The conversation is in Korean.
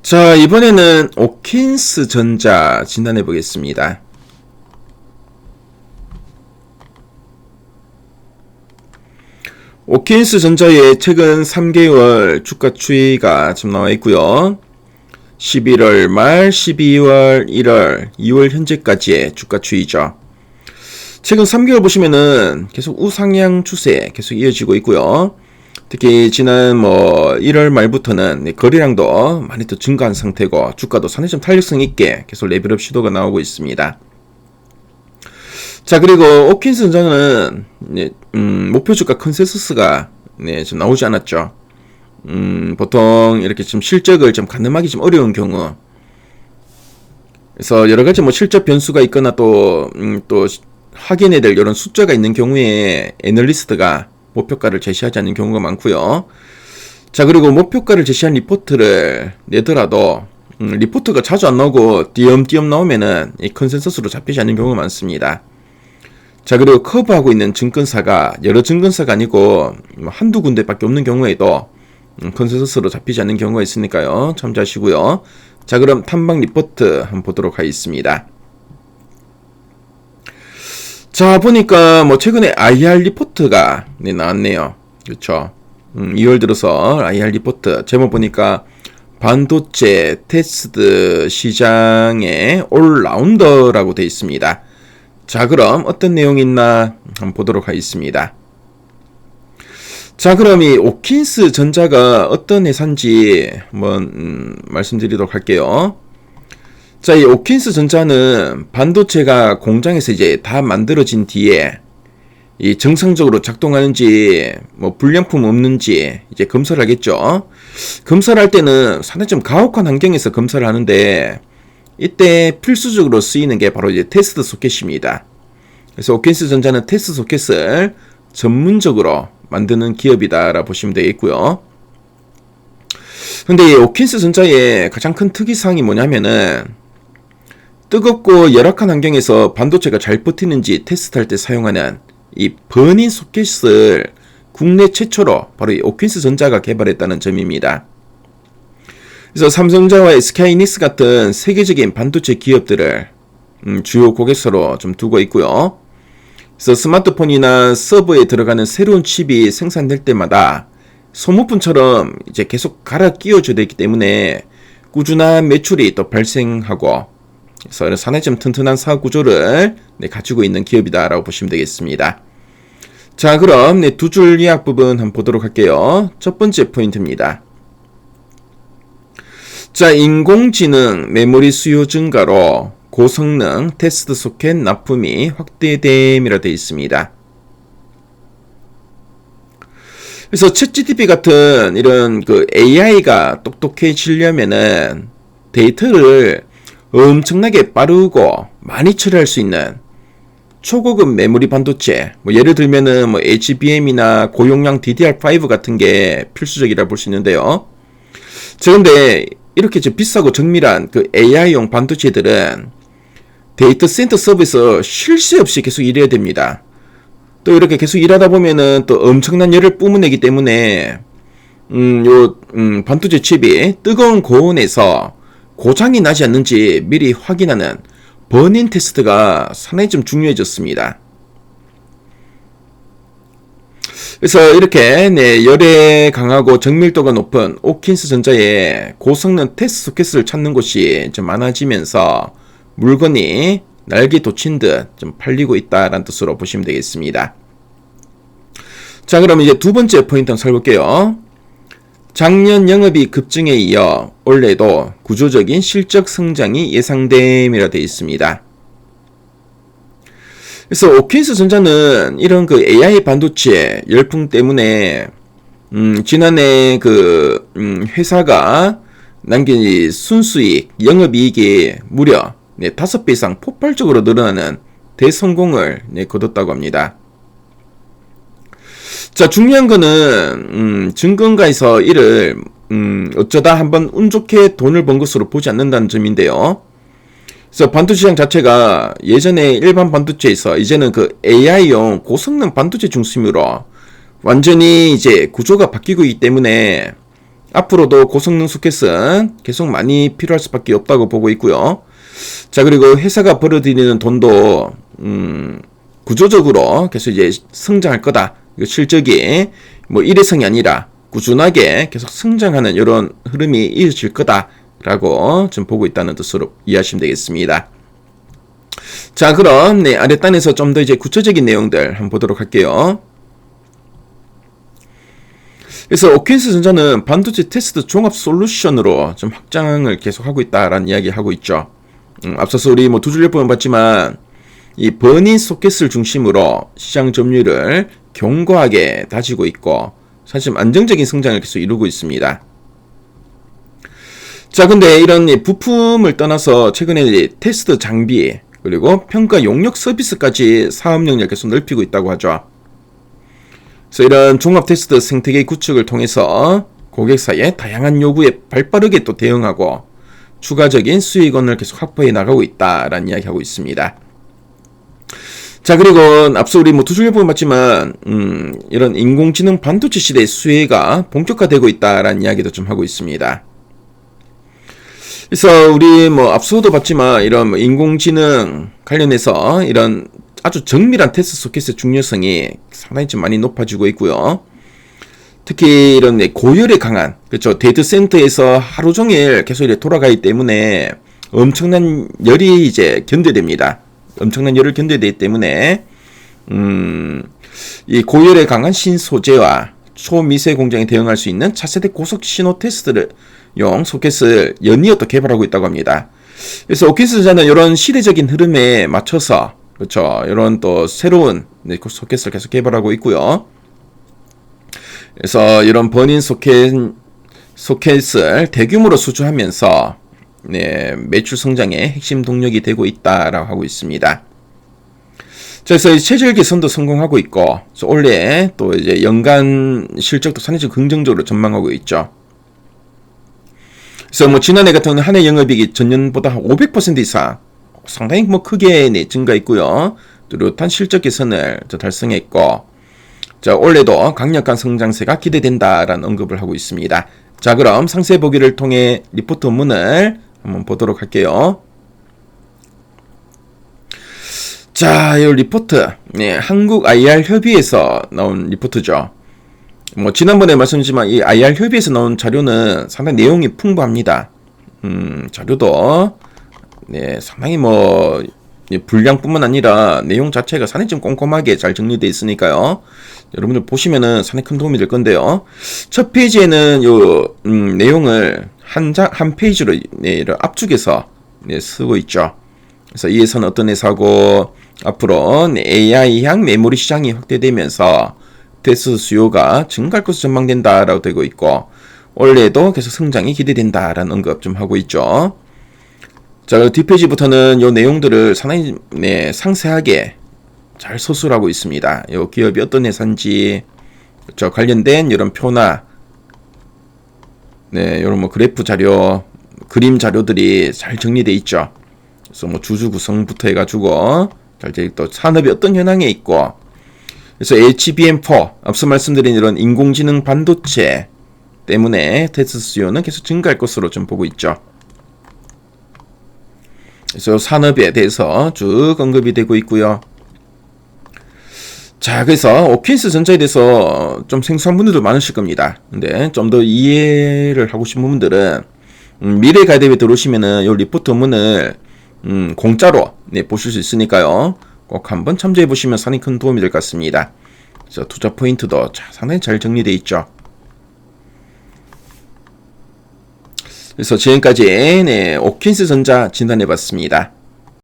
자, 이번에는 오킨스 전자 진단해 보겠습니다. 오킨스 전자의 최근 3개월 주가 추이가 지금 나와 있고요. 11월 말, 12월, 1월, 2월 현재까지의 주가 추이죠. 최근 3개월 보시면은 계속 우상향 추세 계속 이어지고 있고요. 특히 지난 1월 말부터는 거래량도 많이 더 증가한 상태고 주가도 상당히 좀 탄력성 있게 계속 레벨업 시도가 나오고 있습니다. 자, 그리고 오킨스 전자는 목표 주가 컨센서스가 좀 나오지 않았죠. 보통 이렇게 좀 실적을 좀 가늠하기 좀 어려운 경우, 그래서 여러 가지 실적 변수가 있거나 또 확인해야 될 이런 숫자가 있는 경우에 애널리스트가 목표가를 제시하지 않는 경우가 많고요. 자, 그리고 목표가를 제시한 리포트를 내더라도 리포트가 자주 안 나오고 띄엄띄엄 나오면은 이 컨센서스로 잡히지 않는 경우가 많습니다. 자, 그리고 커버하고 있는 증권사가 여러 증권사가 아니고 한두 군데밖에 없는 경우에도 컨센서스로 잡히지 않는 경우가 있으니까요. 참조하시고요. 자, 그럼 탐방 리포트 한번 보도록 하겠습니다. 자, 보니까 최근에 IR 리포트가 나왔네요. 그렇죠. 2월 들어서 IR 리포트 제목 보니까 반도체 테스트 시장의 올라운더라고 되어 있습니다. 자, 그럼 어떤 내용이 있나 한번 보도록 하겠습니다. 자, 그럼 이 오킨스 전자가 어떤 회사인지 한번 말씀드리도록 할게요. 자, 이 오킨스 전자는 반도체가 공장에서 이제 다 만들어진 뒤에 이 정상적으로 작동하는지 불량품 없는지 이제 검사를 하겠죠. 검사를 할 때는 상당히 좀 가혹한 환경에서 검사를 하는데 이때 필수적으로 쓰이는 게 바로 이제 테스트 소켓입니다. 그래서 오킨스 전자는 테스트 소켓을 전문적으로 만드는 기업이다라고 보시면 되겠고요. 근데 이 오킨스 전자의 가장 큰 특이사항이 뭐냐면은 뜨겁고 열악한 환경에서 반도체가 잘 버티는지 테스트할 때 사용하는 이 버닝 소켓을 국내 최초로 바로 이 오킨스 전자가 개발했다는 점입니다. 그래서 삼성전자와 SK하이닉스 같은 세계적인 반도체 기업들을 주요 고객사로 좀 두고 있고요. 그래서 스마트폰이나 서버에 들어가는 새로운 칩이 생산될 때마다 소모품처럼 이제 계속 갈아 끼워줘야 되기 때문에 꾸준한 매출이 또 발생하고, 그래서 상당히 좀 튼튼한 사업 구조를 가지고 있는 기업이다라고 보시면 되겠습니다. 자, 그럼 두 줄 요약 부분 한번 보도록 할게요. 첫 번째 포인트입니다. 자, 인공지능 메모리 수요 증가로 고성능 테스트 소켓 납품이 확대됨이라 되어 있습니다. 그래서 챗GPT 같은 이런 AI가 똑똑해지려면은 데이터를 엄청나게 빠르고 많이 처리할 수 있는 초고급 메모리 반도체, 예를 들면은 HBM이나 고용량 DDR5 같은 게 필수적이라 볼 수 있는데요. 자, 근데 이렇게 비싸고 정밀한 AI용 반도체들은 데이터 센터 서버에서 쉴 새 없이 계속 일해야 됩니다. 또 이렇게 계속 일하다 보면은 또 엄청난 열을 뿜어내기 때문에 반도체 칩이 뜨거운 고온에서 고장이 나지 않는지 미리 확인하는 버닝 테스트가 상당히 좀 중요해졌습니다. 그래서 이렇게 열에 강하고 정밀도가 높은 오킨스 전자의 고성능 테스트 소켓을 찾는 곳이 좀 많아지면서 물건이 날개 돋친 듯 좀 팔리고 있다라는 뜻으로 보시면 되겠습니다. 자, 그럼 이제 두 번째 포인트 한번 살펴볼게요. 작년 영업이익 급증에 이어 올해도 구조적인 실적 성장이 예상됨이라 되어 있습니다. 그래서 오킨스 전자는 이런 AI 반도체 열풍 때문에 지난해 회사가 남긴 순수익, 영업이익이 무려 5배 이상 폭발적으로 늘어나는 대성공을 거뒀다고 합니다. 자, 중요한 거는 증권가에서 이를 어쩌다 한번 운 좋게 돈을 번 것으로 보지 않는다는 점인데요. 그래서 반도체 시장 자체가 예전에 일반 반도체에서 이제는 AI용 고성능 반도체 중심으로 완전히 이제 구조가 바뀌고 있기 때문에 앞으로도 고성능 소켓은 계속 많이 필요할 수밖에 없다고 보고 있고요. 자, 그리고 회사가 벌어들이는 돈도 구조적으로 계속 이제 성장할 거다. 실적이 뭐 일회성이 아니라 꾸준하게 계속 성장하는 이런 흐름이 이어질 거다라고 좀 보고 있다는 뜻으로 이해하시면 되겠습니다. 자, 그럼 아랫단에서 좀 더 이제 구체적인 내용들 한번 보도록 할게요. 그래서 오킨스 전자는 반도체 테스트 종합 솔루션으로 좀 확장을 계속하고 있다라는 이야기 하고 있죠. 앞서서 우리 뭐 두 줄을 보면 봤지만 이 버닌 소켓을 중심으로 시장 점유율을 견고하게 다지고 있고 사실 안정적인 성장을 계속 이루고 있습니다. 자, 근데 이런 부품을 떠나서 최근에 테스트 장비 그리고 평가 용역 서비스까지 사업 영역을 계속 넓히고 있다고 하죠. 그래서 이런 종합 테스트 생태계 구축을 통해서 고객사의 다양한 요구에 발빠르게 또 대응하고 추가적인 수익원을 계속 확보해 나가고 있다라는 이야기하고 있습니다. 자, 그리고 앞서 우리 뭐 두 줄에 보면 봤지만 이런 인공지능 반도체 시대의 수혜가 본격화되고 있다라는 이야기도 좀 하고 있습니다. 그래서 우리 뭐 앞서도 봤지만 이런 인공지능 관련해서 이런 아주 정밀한 테스트 소켓의 중요성이 상당히 좀 많이 높아지고 있고요. 특히 이런 고열에 강한, 그렇죠, 데이터 센터에서 하루 종일 계속 이렇게 돌아가기 때문에 엄청난 열이 이제 견뎌냅니다. 엄청난 열을 견뎌야 되기 때문에 이 고열에 강한 신소재와 초미세 공정에 대응할 수 있는 차세대 고속 신호 테스트를 용 소켓을 연이어 또 개발하고 있다고 합니다. 그래서 오킨스 전자는 이런 시대적인 흐름에 맞춰서 그렇죠, 이런 또 새로운 소켓을 계속 개발하고 있고요. 그래서 이런 버닌 소켓을 대규모로 수주하면서 매출 성장의 핵심 동력이 되고 있다라고 하고 있습니다. 그래서 체질 개선도 성공하고 있고 올해 또 이제 연간 실적도 상당히 긍정적으로 전망하고 있죠. 그래서 뭐 지난해 같은 경우는 한해 영업이익이 전년보다 한 500% 이상 상당히 뭐 크게 증가했고요. 뚜렷한 실적 개선을 달성했고, 자, 올해도 강력한 성장세가 기대된다라는 언급을 하고 있습니다. 자, 그럼 상세 보기를 통해 리포트 원문을 한번 보도록 할게요. 자, 이 리포트, 한국 IR 협의회에서 나온 리포트죠. 뭐 지난번에 말씀드렸지만 이 IR 협의회에서 나온 자료는 상당히 내용이 풍부합니다. 자료도 상당히 뭐 분량뿐만 아니라 내용 자체가 상당히 좀 꼼꼼하게 잘 정리되어 있으니까요. 여러분들 보시면은 상당히 큰 도움이 될 건데요. 첫 페이지에는 요 내용을 한 페이지로 압축해서 쓰고 있죠. 그래서 이 회사는 어떤 회사고 앞으로 AI향 메모리 시장이 확대되면서 테스트 수요가 증가할 것으로 전망된다라고 되고 있고 올해도 계속 성장이 기대된다라는 언급 좀 하고 있죠. 자, 뒷페이지부터는 이 내용들을 상당히 상세하게 잘 서술하고 있습니다. 이 기업이 어떤 회사인지 관련된 이런 표나 이런 뭐 그래프 자료, 그림 자료들이 잘 정리되어 있죠. 그래서 뭐 주주 구성부터 해가지고 또 산업이 어떤 현황에 있고, 그래서 HBM4 앞서 말씀드린 이런 인공지능 반도체 때문에 테스트 수요는 계속 증가할 것으로 좀 보고 있죠. 그래서 산업에 대해서 쭉 언급이 되고 있고요. 자, 그래서 오킨스 전자에 대해서 좀 생소한 분들도 많으실 겁니다. 근데 좀 더 이해를 하고 싶은 분들은 미래 가이드에 들어오시면은 이 리포트 원문을 공짜로 보실 수 있으니까요. 꼭 한번 참조해 보시면 상당히 큰 도움이 될 것 같습니다. 그래서 투자 포인트도 상당히 잘 정리되어 있죠. 그래서 지금까지 오킨스 전자 진단해 봤습니다.